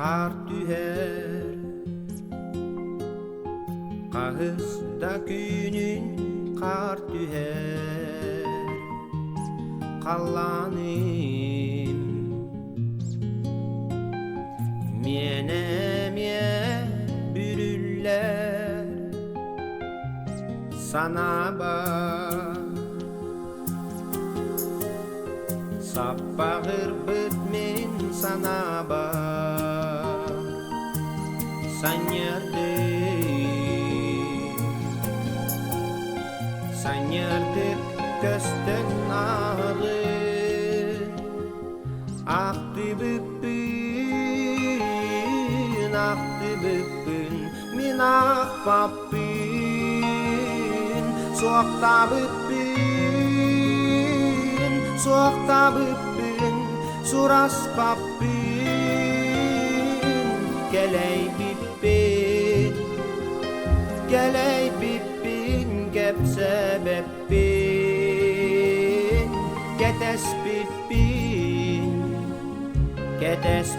Kar tüher Kahızda günün kar tüher Kallanim Meneme bürüller Sana bak Sapağır bitmen sana bak Sen yerde gösten ağır Aktı büppün min akbappın Soğukta büppün suras bappın Geley bippin gep sebeppin Ketes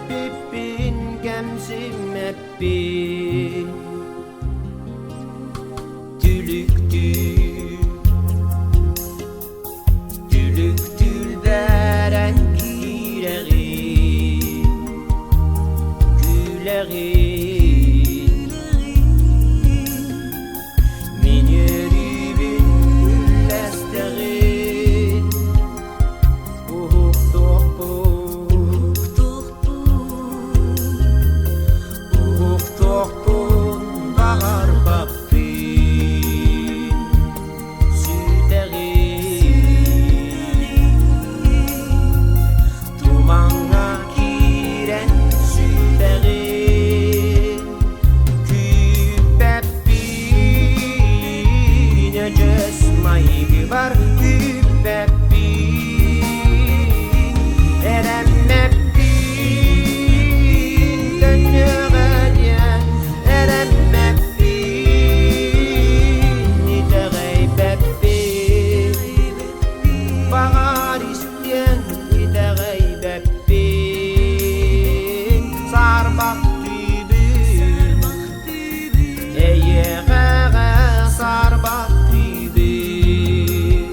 bippin gemsimeppin Tülüktül veren güleri Min yürübün güllesterin Uhuk tohpun bahar bappin Süderin Dumanga kiren süderin Küpeppin Öces mayı var küpeppin Eremeppin Dönüğen Eremeppin İteğeybeppin Bahar isteyen İteğeybeppin Sarbak tübün Eyeğe sarbak tübün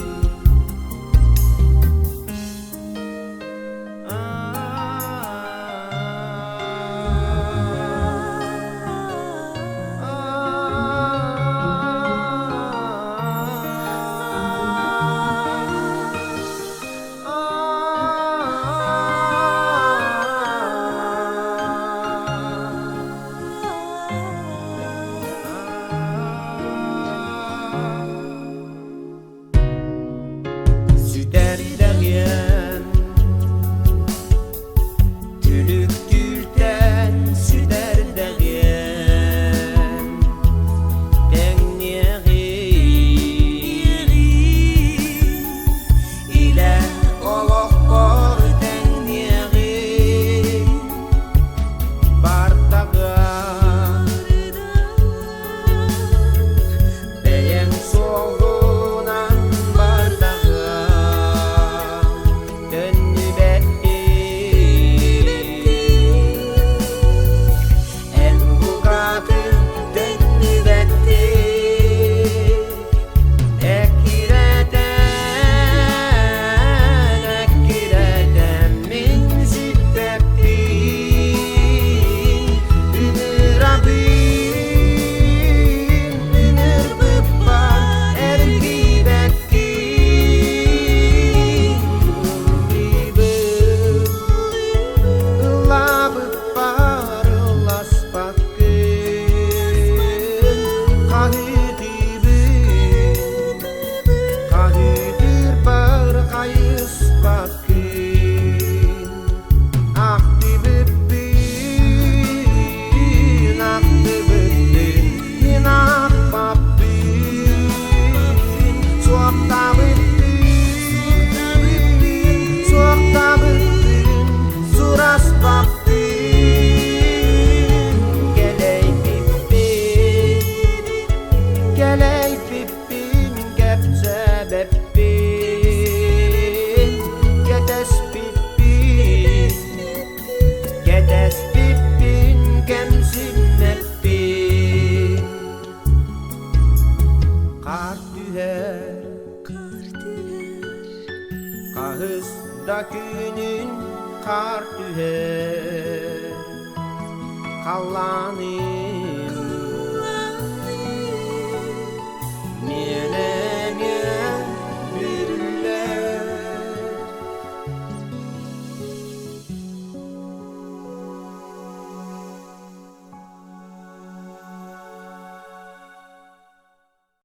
Süderleyen Tülüktülten süderleyen Dengneri ile oluq bor dengneri Bardağa Beyen solğunan Get that speed tüher, Kahızda günün kar tüher, Kallanı